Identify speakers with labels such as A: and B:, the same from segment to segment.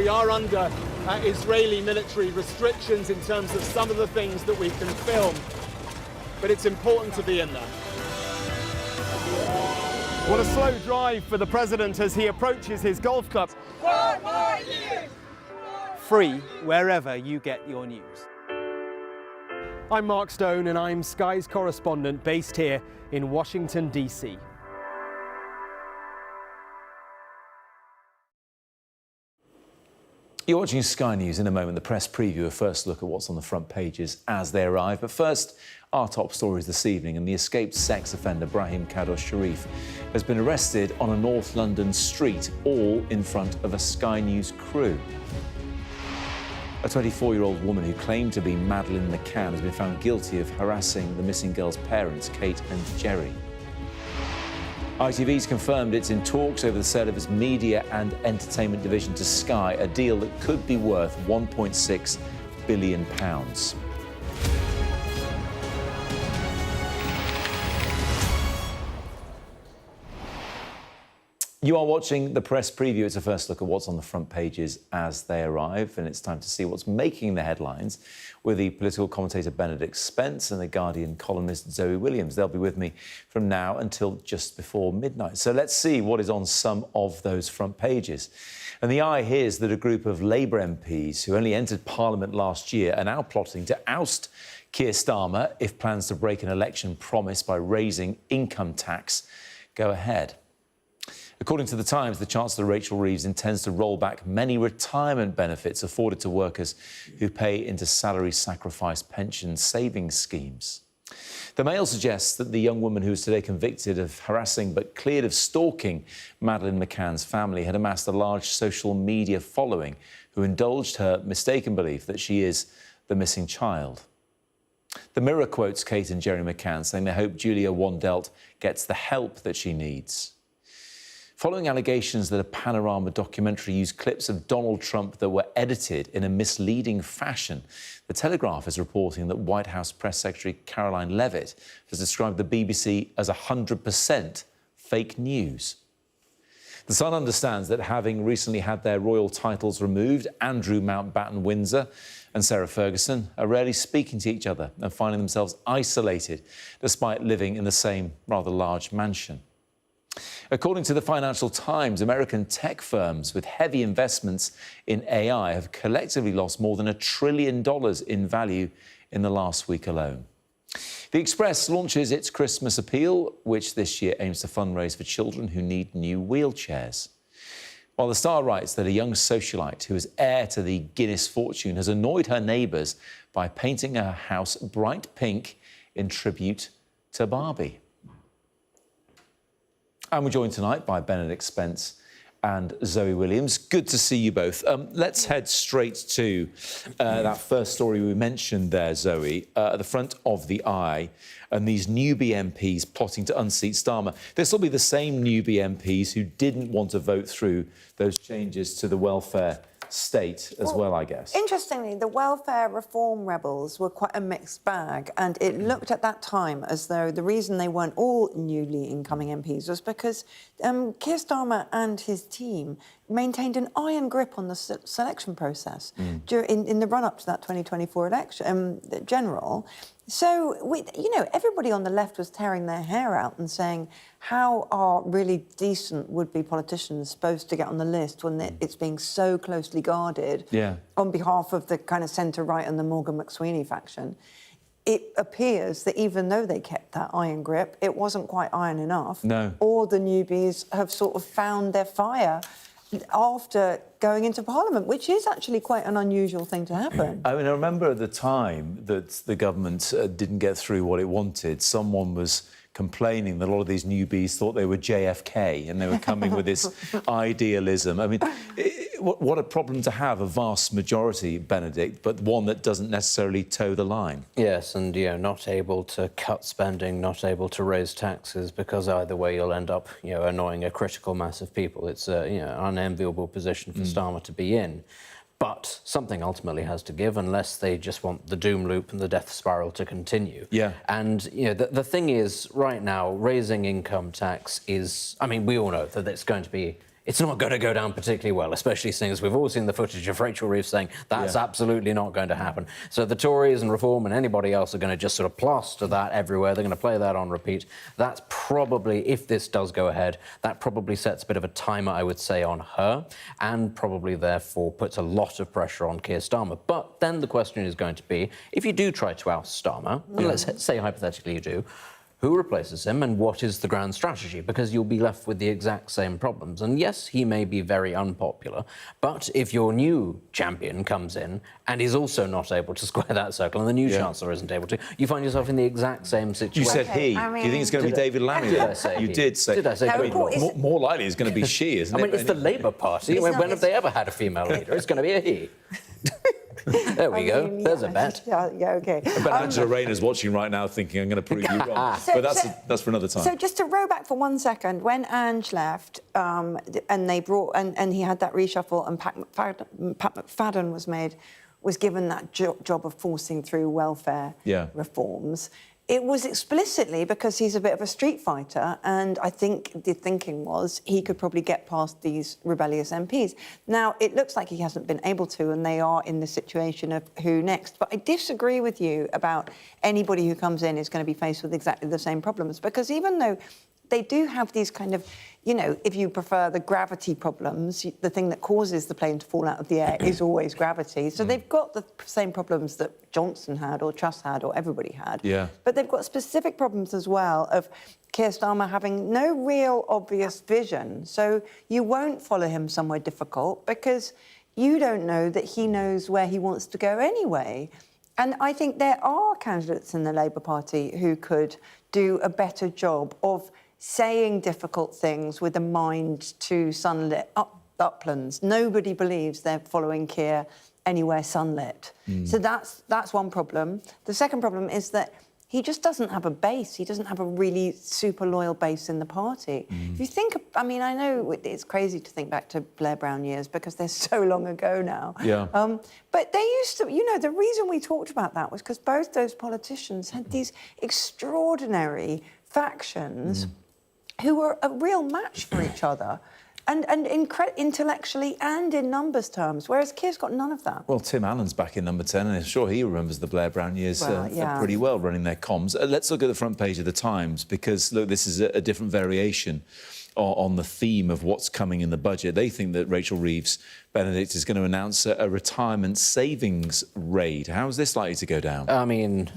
A: we are under Israeli military restrictions in terms of some of the things that we can film, but it's important to be in there. What a slow drive for the president as he approaches his golf club.
B: 4 more years!
A: Free wherever you get your news. I'm Mark Stone and I'm Sky's correspondent based here in Washington, D.C.
C: You're watching Sky News. In a moment, the press preview, a first look at what's on the front pages as they arrive. But first, our top stories this evening, and the escaped sex offender Brahim Kadosh Sharif has been arrested on a North London street, all in front of a Sky News crew. A 24-year-old woman who claimed to be Madeleine McCann has been found guilty of harassing the missing girl's parents, Kate and Jerry. ITV's confirmed it's in talks over the sale of its media and entertainment division to Sky, a deal that could be worth £1.6 billion. You are watching the press preview. It's a first look at what's on the front pages as they arrive, and it's time to see what's making the headlines with the political commentator Benedict Spence and the Guardian columnist Zoe Williams. They'll be with me from now until just before midnight. So let's see what is on some of those front pages. And the Eye hears that a group of Labour MPs who only entered Parliament last year are now plotting to oust Keir Starmer if plans to break an election promise by raising income tax go ahead. According to The Times, the Chancellor Rachel Reeves intends to roll back many retirement benefits afforded to workers who pay into salary sacrifice pension savings schemes. The Mail suggests that the young woman who was today convicted of harassing but cleared of stalking Madeleine McCann's family had amassed a large social media following who indulged her mistaken belief that she is the missing child. The Mirror quotes Kate and Jerry McCann saying they hope Julia Wandelt gets the help that she needs. Following allegations that a Panorama documentary used clips of Donald Trump that were edited in a misleading fashion, The Telegraph is reporting that White House Press Secretary Caroline Leavitt has described the BBC as 100% fake news. The Sun understands that having recently had their royal titles removed, Andrew Mountbatten-Windsor and Sarah Ferguson are rarely speaking to each other and finding themselves isolated despite living in the same rather large mansion. According to the Financial Times, American tech firms with heavy investments in AI have collectively lost more than $1 trillion in value in the last week alone. The Express launches its Christmas appeal, which this year aims to fundraise for children who need new wheelchairs. While the Star writes that a young socialite who is heir to the Guinness fortune has annoyed her neighbours by painting her house bright pink in tribute to Barbie. And we're joined tonight by Benedict Spence and Zoe Williams. Good to see you both. Let's head straight to that first story we mentioned there, Zoe, at the front of the Eye, and these newbie MPs plotting to unseat Starmer. This will be the same newbie MPs who didn't want to vote through those changes to the welfare state as well, I guess.
D: Interestingly, the welfare reform rebels were quite a mixed bag, and it looked at that time as though the reason they weren't all newly incoming MPs was because Keir Starmer and his team maintained an iron grip on the selection process in the run-up to that 2024 election, general. So, everybody on the left was tearing their hair out and saying, how are really decent would-be politicians supposed to get on the list when it's being so closely guarded on behalf of the kind of centre-right and the Morgan McSweeney faction? It appears that even though they kept that iron grip, it wasn't quite iron enough.
C: No.
D: Or the newbies have sort of found their fire after going into Parliament, which is actually quite an unusual thing to happen.
C: I mean, I remember at the time that the government didn't get through what it wanted, someone was complaining that a lot of these newbies thought they were JFK and they were coming with this idealism. I mean, what a problem to have, a vast majority, Benedict, but one that doesn't necessarily toe the line.
E: Yes, and, not able to cut spending, not able to raise taxes, because either way you'll end up, annoying a critical mass of people. It's an unenviable position for Starmer to be in. But something ultimately has to give, unless they just want the doom loop and the death spiral to continue.
C: Yeah.
E: And, the thing is, right now, raising income tax is... I mean, we all know that it's going to be it's not going to go down particularly well, especially since we've all seen the footage of Rachel Reeves saying that's absolutely not going to happen. So the Tories and Reform and anybody else are going to just sort of plaster that everywhere. They're going to play that on repeat. That's probably, if this does go ahead, that probably sets a bit of a timer, I would say, on her, and probably therefore puts a lot of pressure on Keir Starmer. But then the question is going to be, if you do try to oust Starmer, and let's say hypothetically you do, who replaces him and what is the grand strategy? Because you'll be left with the exact same problems. And yes, he may be very unpopular, but if your new champion comes in and is also not able to square that circle and the new Chancellor isn't able to, you find yourself in the exact same situation.
C: You said he.
D: I mean,
C: do you think it's going to be David Lammy?
E: Did I say
C: you
E: he?
C: did say.
E: Did I say he?
C: More likely it's going to be she, isn't it?
E: I mean, it's the Labour Party. When have they ever had a female leader? It's going to be a he. There we go. There's a bet.
D: Yeah, okay.
C: I bet Angela Rayner's watching right now thinking, I'm going to prove you wrong. But that's for another time.
D: So just to row back for 1 second, when Ange left and they brought, and he had that reshuffle and Pat McFadden was given that job of forcing through welfare reforms, it was explicitly because he's a bit of a street fighter, and I think the thinking was he could probably get past these rebellious MPs. Now, it looks like he hasn't been able to, and they are in the situation of who next. But I disagree with you about anybody who comes in is going to be faced with exactly the same problems, because even though they do have these kind of, you know, if you prefer the gravity problems, the thing that causes the plane to fall out of the air is always gravity. So they've got the same problems that Johnson had or Truss had or everybody had.
C: Yeah.
D: But they've got specific problems as well of Keir Starmer having no real obvious vision. So you won't follow him somewhere difficult because you don't know that he knows where he wants to go anyway. And I think there are candidates in the Labour Party who could do a better job of saying difficult things with a mind to sunlit uplands. Nobody believes they're following Keir anywhere sunlit. So that's one problem. The second problem is that he just doesn't have a base. He doesn't have a really super loyal base in the party. If you think, I mean, I know it's crazy to think back to Blair Brown years because they're so long ago now.
C: Yeah.
D: But they used to, you know, the reason we talked about that was because both those politicians had these extraordinary factions who were a real match for each other, and intellectually and in numbers terms, whereas Keir's got none of that.
C: Well, Tim Allen's back in number 10, and I'm sure he remembers the Blair Brown years
D: Well,
C: pretty well, running their comms. Let's look at the front page of the Times, because, look, this is a different variation on the theme of what's coming in the budget. They think that Rachel Reeves, Benedict, is going to announce a retirement savings raid. How is this likely to go down?
E: I mean,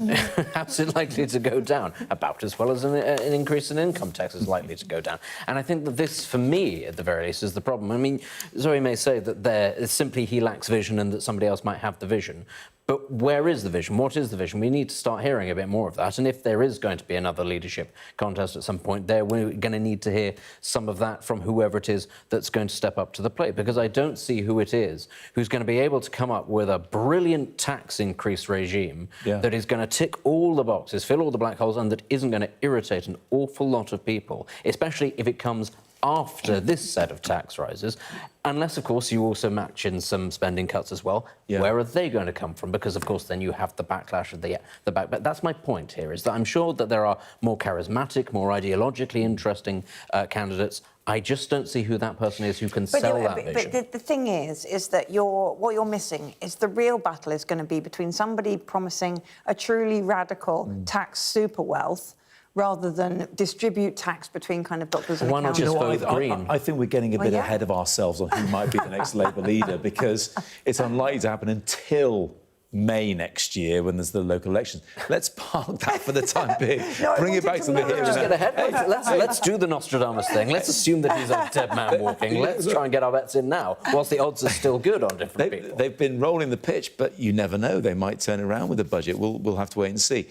E: how's it likely to go down? About as well as an increase in income tax is likely to go down. And I think that this, for me, at the very least, is the problem. I mean, Zoe may say that simply he lacks vision and that somebody else might have the vision. But where is the vision? What is the vision? We need to start hearing a bit more of that. And if there is going to be another leadership contest at some point, we're going to need to hear some of that from whoever it is that's going to step up to the plate, because I don't see who it is who's going to be able to come up with a brilliant tax increase regime that is going to tick all the boxes, fill all the black holes, and that isn't going to irritate an awful lot of people, especially if it comes after this set of tax rises, unless, of course, you also match in some spending cuts as well. Where are they going to come from? Because, of course, then you have the backlash of the back. But that's my point here, is that I'm sure that there are more charismatic, more ideologically interesting candidates. I just don't see who that person is who can sell that vision.
D: But the thing is that what you're missing is the real battle is going to be between somebody promising a truly radical tax super wealth rather than distribute tax between kind of doctors and
E: Why not just
D: accountants.
E: vote Green?
C: I think we're getting a bit ahead of ourselves on who might be the next Labour leader, because it's unlikely to happen until May next year, when there's the local elections. Let's park that for the time being. Bring it back to the here and
E: Just get
C: now.
E: ahead. Let's do the Nostradamus thing. Let's assume that he's a dead man walking. Let's try and get our bets in now, whilst the odds are still good on different people.
C: They've been rolling the pitch, but you never know. They might turn around with the budget. We'll have to wait and see.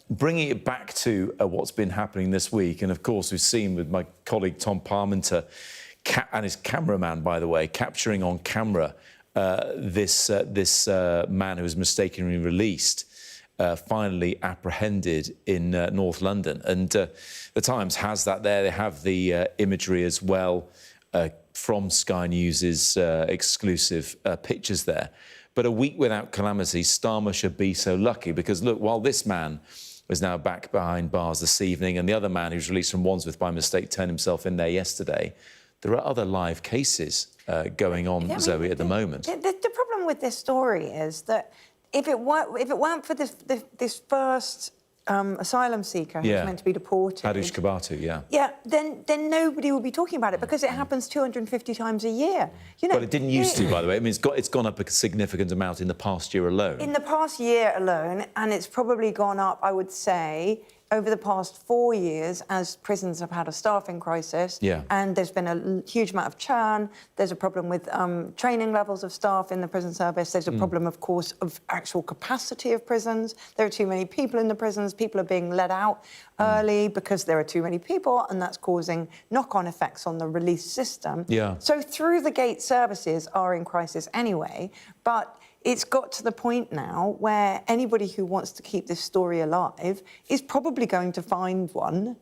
C: Bringing it back to what's been happening this week, and of course we've seen with my colleague Tom Parmenter and his cameraman, by the way, capturing on camera this man who was mistakenly released, finally apprehended in North London. And the Times has that there. They have the imagery as well from Sky News's exclusive pictures there. But a week without calamity, Starmer should be so lucky, because, look, while this man is now back behind bars this evening, and the other man who's released from Wandsworth by mistake turned himself in there yesterday, there are other live cases going on, Zoe, at the moment.
D: The problem with this story is that if it weren't for this first asylum seeker who's meant to be deported,
C: Hadush Kabatu,
D: then nobody will be talking about it because it happens 250 times a year. You know,
C: well, it didn't used to, by the way. I mean, it's gone up a significant amount in the past year alone.
D: In the past year alone, and it's probably gone up, I would say, over the past 4 years as prisons have had a staffing crisis, and there's been a huge amount of churn. There's a problem with training levels of staff in the prison service. There's a problem, of course, of actual capacity of prisons. There are too many people in the prisons. People are being let out early because there are too many people, and that's causing knock-on effects on the release system. So through-the-gate services are in crisis anyway, but it's got to the point now where anybody who wants to keep this story alive is probably going to find one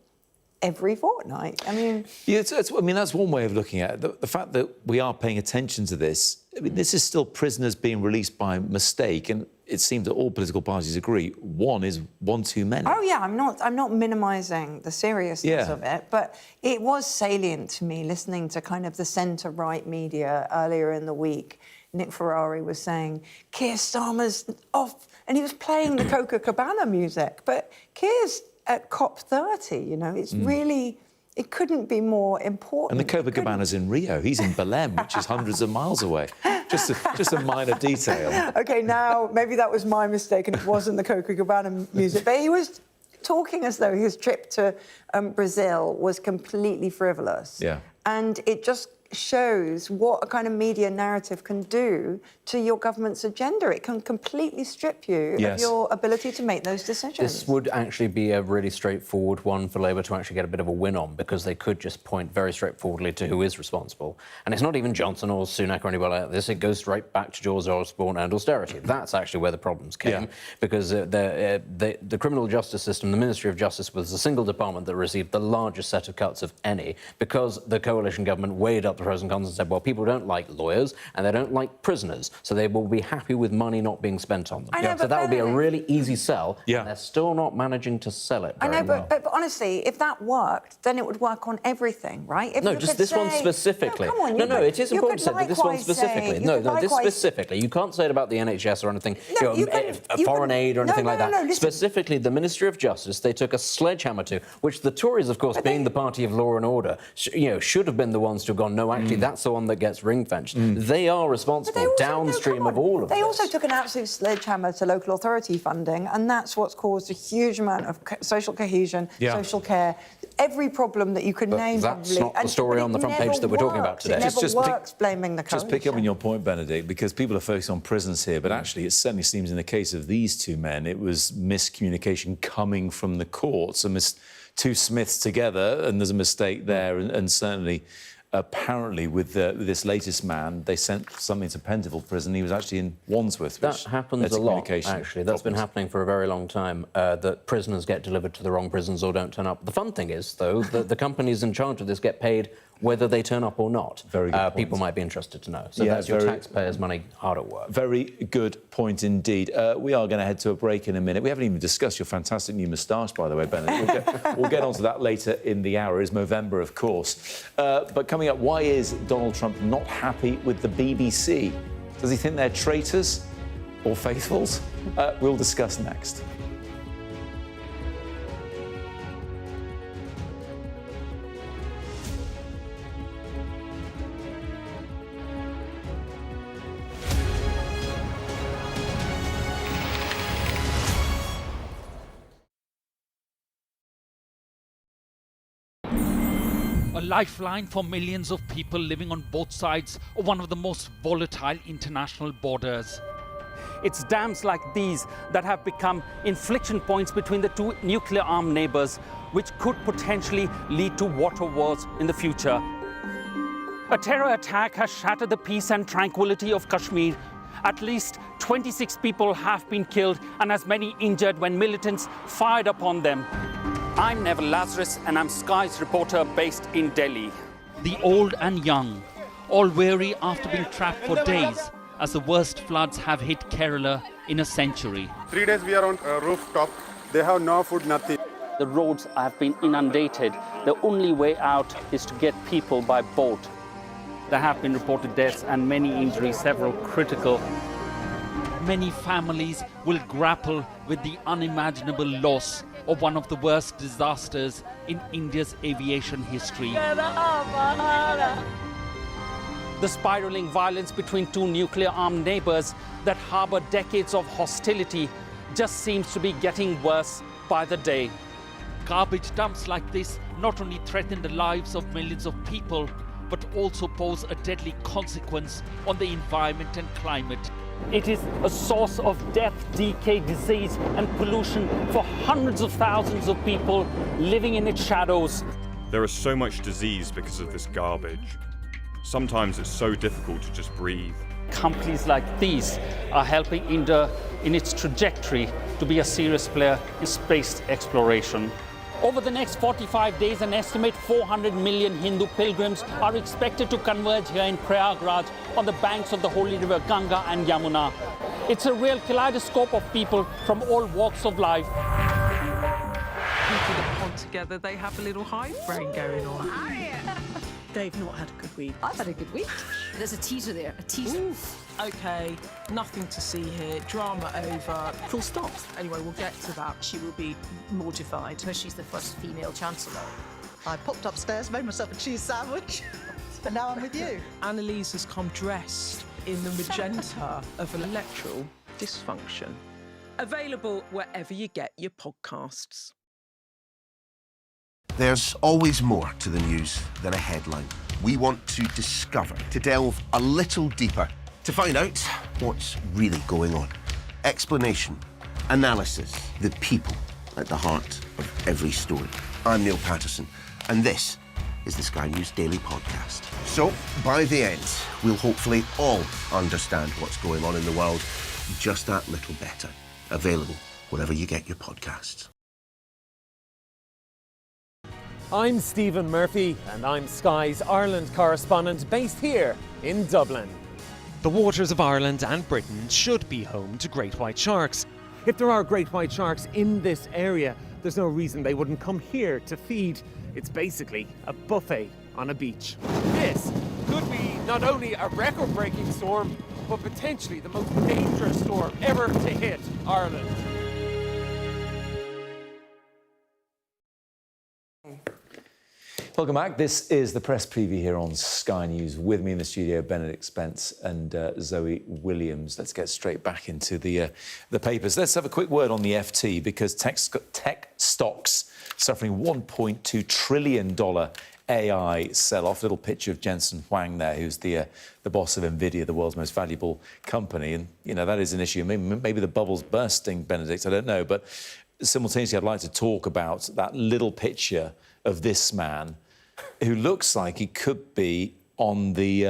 D: every fortnight. I mean...
C: I mean, that's one way of looking at it. The fact that we are paying attention to this, I mean, this is still prisoners being released by mistake, and it seems that all political parties agree one is one too many.
D: Oh, yeah, I'm not minimising the seriousness of it, but it was salient to me listening to kind of the centre-right media earlier in the week. Nick Ferrari was saying, Keir Starmer's off, and he was playing the Copacabana music, but Keir's at COP30, you know, it's really, it couldn't be more important.
C: And the Copacabana's in Rio, he's in Belém, which is hundreds of miles away. Just a minor detail.
D: OK, now, maybe that was my mistake and it wasn't the Copacabana music, but he was talking as though his trip to Brazil was completely frivolous. And it just shows what a kind of media narrative can do to your government's agenda. It can completely strip you of your ability to make those decisions.
E: This would actually be a really straightforward one for Labour to actually get a bit of a win on, because they could just point very straightforwardly to who is responsible. And it's not even Johnson or Sunak or anybody like this. It goes straight back to George Osborne and austerity. That's actually where the problems came, because the criminal justice system, the Ministry of Justice, was the single department that received the largest set of cuts of any, because the coalition government weighed up the pros and cons and said, well, people don't like lawyers and they don't like prisoners, so they will be happy with money not being spent on them. So that would be a really easy sell, and they're still not managing to sell it very well.
D: But honestly, if that worked, then it would work on everything, right? If
E: no, just this one specifically.
D: No,
E: it is important to say that this one specifically. This specifically. You can't say it about the NHS or anything, foreign aid or anything like that. Specifically, the Ministry of Justice, they took a sledgehammer to, which the Tories, of course, being the party of law and order, should have been the ones to have gone, no, actually, that's the one that gets ring-fenced. They are responsible downstream of all of this.
D: They also took an absolute sledgehammer to local authority funding, and that's what's caused a huge amount of social cohesion, social care, every problem that you could name.
E: That's not the story on the front page that we're talking about today.
D: It never works blaming the coalition.
C: Just pick up on your point, Benedict, because people are focused on prisons here, but actually it certainly seems in the case of these two men, it was miscommunication coming from the courts, two Smiths together, and there's a mistake there, and certainly... Apparently, with this latest man, they sent something to Pentonville prison. He was actually in Wandsworth.
E: That happens a lot, actually. That's been happening for a very long time, that prisoners get delivered to the wrong prisons or don't turn up. The fun thing is, though, that the companies in charge of this get paid whether they turn up or not.
C: Very good point.
E: People might be interested to know. So that's your taxpayers' money hard at work.
C: Very good point indeed. We are going to head to a break in a minute. We haven't even discussed your fantastic new moustache, by the way, Benedict. We'll get onto that later in the hour. It's Movember, of course. But coming up, why is Donald Trump not happy with the BBC? Does he think they're traitors or faithfuls? We'll discuss next.
B: A lifeline for millions of people living on both sides of one of the most volatile international borders.
F: It's dams like these that have become inflection points between the two nuclear-armed neighbors, which could potentially lead to water wars in the future. A terror attack has shattered the peace and tranquility of Kashmir. At least 26 people have been killed and as many injured when militants fired upon them. I'm Neville Lazarus, and I'm Sky's reporter based in Delhi.
B: The old and young, all weary after being trapped for days as the worst floods have hit Kerala in a century.
G: 3 days we are on rooftop. They have no food, nothing.
F: The roads have been inundated. The only way out is to get people by boat. There have been reported deaths and many injuries, several critical.
B: Many families will grapple with the unimaginable loss of one of the worst disasters in India's aviation history.
F: The spiraling violence between two nuclear-armed neighbors that harbor decades of hostility just seems to be getting worse by the day.
B: Garbage dumps like this not only threaten the lives of millions of people, but also pose a deadly consequence on the environment and climate.
F: It is a source of death, decay, disease, and pollution for hundreds of thousands of people living in its shadows.
G: There is so much disease because of this garbage. Sometimes it's so difficult to just breathe.
F: Companies like these are helping India in its trajectory to be a serious player in space exploration. Over the next 45 days, an estimated 400 million Hindu pilgrims are expected to converge here in Prayagraj on the banks of the holy river Ganga and Yamuna. It's a real kaleidoscope of people from all walks of life.
H: People that pod together, they have a little hive brain going on.
I: They've not had a good week.
J: I've had a good week. There's a teaser there, a teaser.
H: Oof. OK, nothing to see here. Drama over.
I: Full stop.
H: Anyway, we'll get to that.
I: She will be mortified.
J: Because she's the first female chancellor.
K: I popped upstairs, made myself a cheese sandwich, and now I'm with you.
H: Annalise has come dressed in the magenta of electoral dysfunction. Available wherever you get your podcasts.
L: There's always more to the news than a headline. We want to discover, to delve a little deeper, to find out what's really going on. Explanation, analysis, the people at the heart of every story. I'm Neil Patterson, and this is the Sky News Daily Podcast. So, by the end, we'll hopefully all understand what's going on in the world just that little better. Available wherever you get your podcasts.
A: I'm Stephen Murphy, and I'm Sky's Ireland correspondent based here in Dublin.
M: The waters of Ireland and Britain should be home to great white sharks.
A: If there are great white sharks in this area, there's no reason they wouldn't come here to feed. It's basically a buffet on a beach. This could be not only a record-breaking storm, but potentially the most dangerous storm ever to hit Ireland.
C: Welcome back. This is the press preview here on Sky News. With me in the studio, Benedict, Spence and Zoe Williams. Let's get straight back into the papers. Let's have a quick word on the FT, because tech stocks suffering $1.2 trillion AI sell-off. Little picture of Jensen Huang there, who's the boss of NVIDIA, the world's most valuable company. And, you know, that is an issue. Maybe the bubble's bursting, Benedict, I don't know. But simultaneously, I'd like to talk about that little picture of this man who looks like he could be on the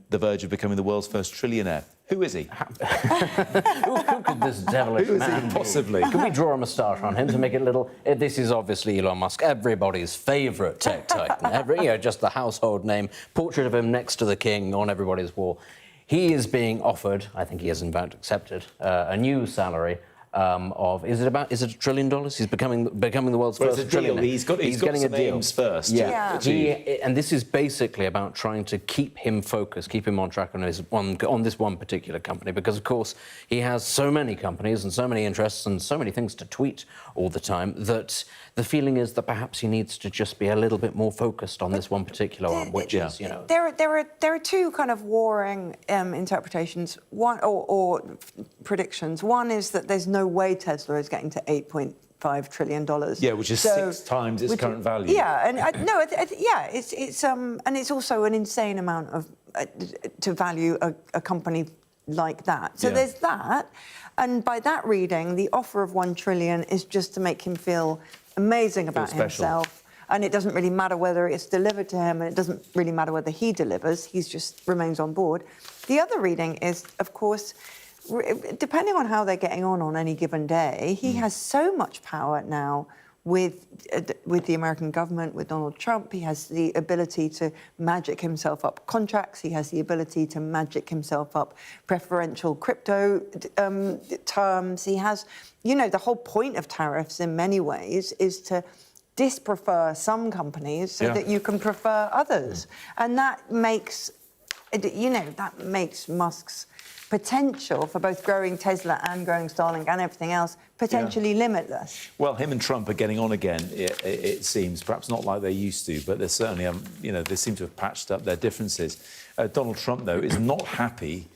C: verge of becoming the world's first trillionaire. Who is he?
E: Who could this devilish man be?
C: Possibly.
E: Could we draw a moustache on him to make it a little... This is obviously Elon Musk, everybody's favourite tech titan. Just the household name, portrait of him next to the king on everybody's wall. He is being offered, I think he has in fact accepted, a new salary of, is it $1 trillion? He's becoming the world's first trillionaire.
C: He's got
E: getting
C: some
E: a deal
C: aims first.
E: Yeah. And this is basically about trying to keep him focused, keep him on track on this one particular company, because of course he has so many companies and so many interests and so many things to tweet all the time that the feeling is that perhaps he needs to just be a little bit more focused on this one particular one, which is, you know...
D: There are two kind of warring interpretations, one or predictions. One is that there's no way Tesla is getting to $8.5 trillion.
C: Yeah, which is 6 times its current value.
D: Yeah, and and it's also an insane amount of to value a company like that. So there's that, and by that reading, the offer of $1 trillion is just to make him feel amazing about himself. And it doesn't really matter whether it's delivered to him, and it doesn't really matter whether he delivers. He just remains on board. The other reading is, of course, depending on how they're getting on any given day, he has so much power now with the American government, with Donald Trump. He has the ability to magic himself up contracts. He has the ability to magic himself up preferential crypto terms. He has, you know, the whole point of tariffs in many ways is to disprefer some companies so that you can prefer others. And that makes, you know, that makes Musk's potential for both growing Tesla and growing Starlink and everything else potentially limitless.
C: Well, him and Trump are getting on again, it seems. Perhaps not like they used to, but they're certainly, you know, they seem to have patched up their differences. Donald Trump, though, is not happy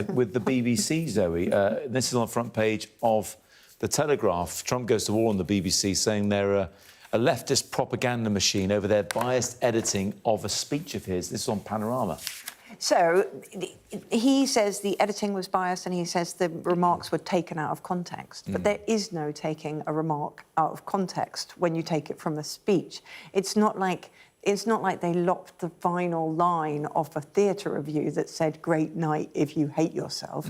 C: with the BBC, Zoe. This is on the front page of The Telegraph. Trump goes to war on the BBC, saying they're a leftist propaganda machine over their biased editing of a speech of his. This is on Panorama.
D: So he says the editing was biased and he says the remarks were taken out of context. But there is no taking a remark out of context when you take it from a speech. It's not like they lopped the final line off a theatre review that said "Great night if you hate yourself"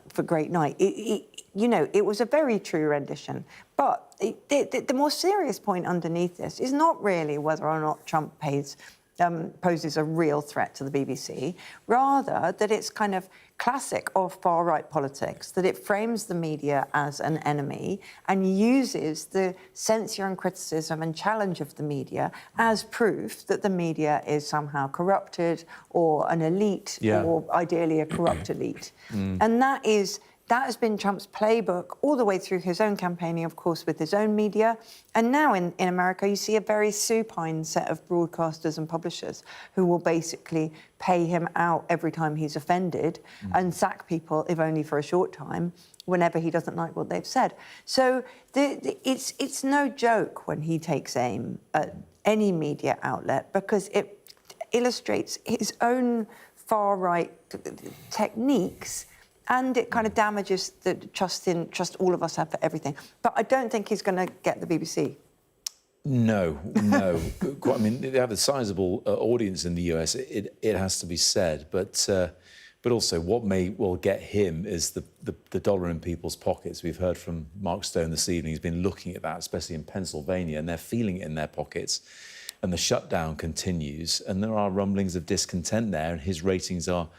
D: for "Great night." You know, it was a very true rendition. But the more serious point underneath this is not really whether or not Trump poses a real threat to the BBC, rather that it's kind of classic of far-right politics, that it frames the media as an enemy and uses the censure and criticism and challenge of the media as proof that the media is somehow corrupted or an elite or ideally a corrupt elite. And that has been Trump's playbook all the way through his own campaigning, of course, with his own media. And now in America, you see a very supine set of broadcasters and publishers who will basically pay him out every time he's offended and sack people, if only for a short time, whenever he doesn't like what they've said. So it's no joke when he takes aim at any media outlet, because it illustrates his own far-right techniques, and it kind of damages the trust all of us have for everything. But I don't think he's going to get the BBC.
C: No. I mean, they have a sizable audience in the US, it has to be said. But also what may well get him is the dollar in people's pockets. We've heard from Mark Stone this evening. He's been looking at that, especially in Pennsylvania, and they're feeling it in their pockets. And the shutdown continues, and there are rumblings of discontent there, and his ratings are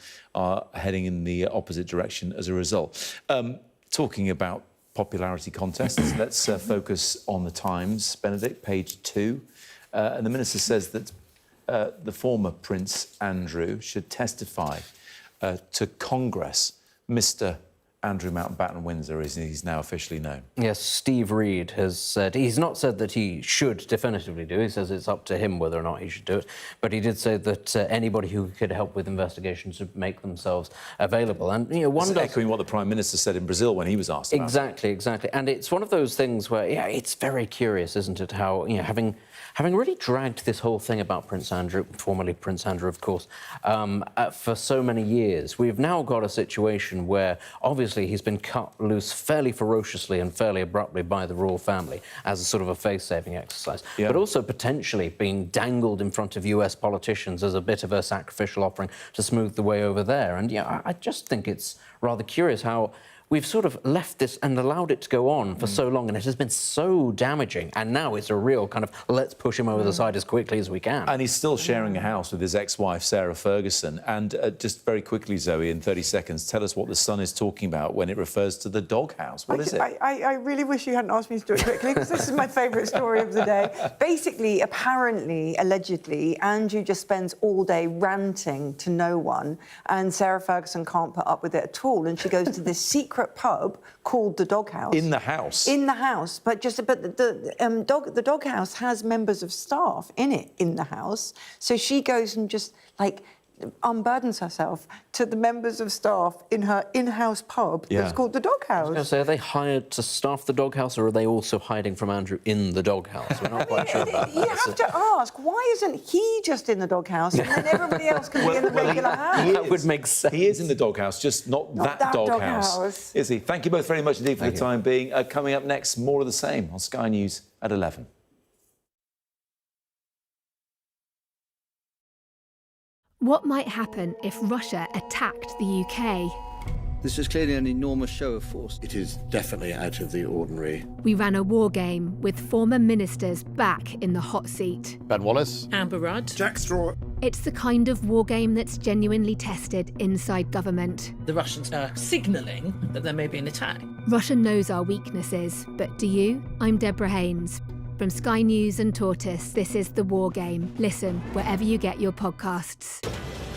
C: heading in the opposite direction as a result. Talking about popularity contests, let's focus on the Times. Benedict, page 2. And the minister says that the former Prince Andrew should testify to Congress. Mr. Andrew Mountbatten Windsor, as he's now officially known.
E: Yes, Steve Reed has said, he's not said that he should definitively do it. He says it's up to him whether or not he should do it. But he did say that anybody who could help with investigations should make themselves available. And, you know, one does...
C: echoing what the Prime Minister said in Brazil when he was asked about
E: it. Exactly. And it's one of those things where, yeah, it's very curious, isn't it, how, you know, having really dragged this whole thing about Prince Andrew, formerly Prince Andrew, of course, for so many years, we've now got a situation where, obviously, he's been cut loose fairly ferociously and fairly abruptly by the royal family as a sort of a face-saving exercise, but also potentially being dangled in front of US politicians as a bit of a sacrificial offering to smooth the way over there. And, yeah, I just think it's rather curious how we've sort of left this and allowed it to go on for so long, and it has been so damaging. And now it's a real kind of, let's push him over the side as quickly as we can.
C: And he's still sharing a house with his ex-wife, Sarah Ferguson. And just very quickly, Zoe, in 30 seconds, tell us what The Sun is talking about when it refers to the doghouse. What is it?
D: I really wish you hadn't asked me to do it quickly, because this is my favourite story of the day. Basically, apparently, allegedly, Andrew just spends all day ranting to no one, and Sarah Ferguson can't put up with it at all, and she goes to this secret pub called the Doghouse.
C: In the house?
D: In the house, but the Doghouse has members of staff in the house, so she goes and just, like, unburdens herself to the members of staff in her in-house pub that's called the Doghouse.
E: I was going to say, are they hired to staff the Doghouse, or are they also hiding from Andrew in the Doghouse? We're not quite sure about that.
D: You have to ask, why isn't he just in the Doghouse and then everybody else can be in the regular house?
E: That would make sense.
C: He is in the Doghouse, just not that doghouse. Is he? Thank you both very much indeed for the time being. Coming up next, more of the same on Sky News at 11.
N: What might happen if Russia attacked the UK? This is clearly an enormous show of force.
O: It is definitely out of the ordinary.
P: We ran a war game with former ministers back in the hot seat.
O: Ben Wallace.
I: Amber Rudd.
O: Jack Straw.
P: It's the kind of war game that's genuinely tested inside government.
I: The Russians are signalling that there may be an attack.
P: Russia knows our weaknesses, but do you? I'm Deborah Haynes. From Sky News and Tortoise, this is The War Game. Listen wherever you get your podcasts.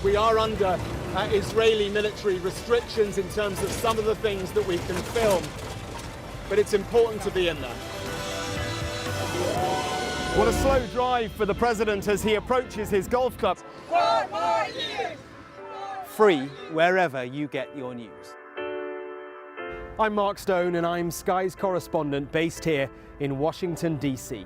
Q: We are under Israeli military restrictions in terms of some of the things that we can film, but it's important to be in there. What a slow drive for the president as he approaches his golf club. 4 more years! Free wherever you get your news. I'm Mark Stone and I'm Sky's correspondent based here in Washington, D.C.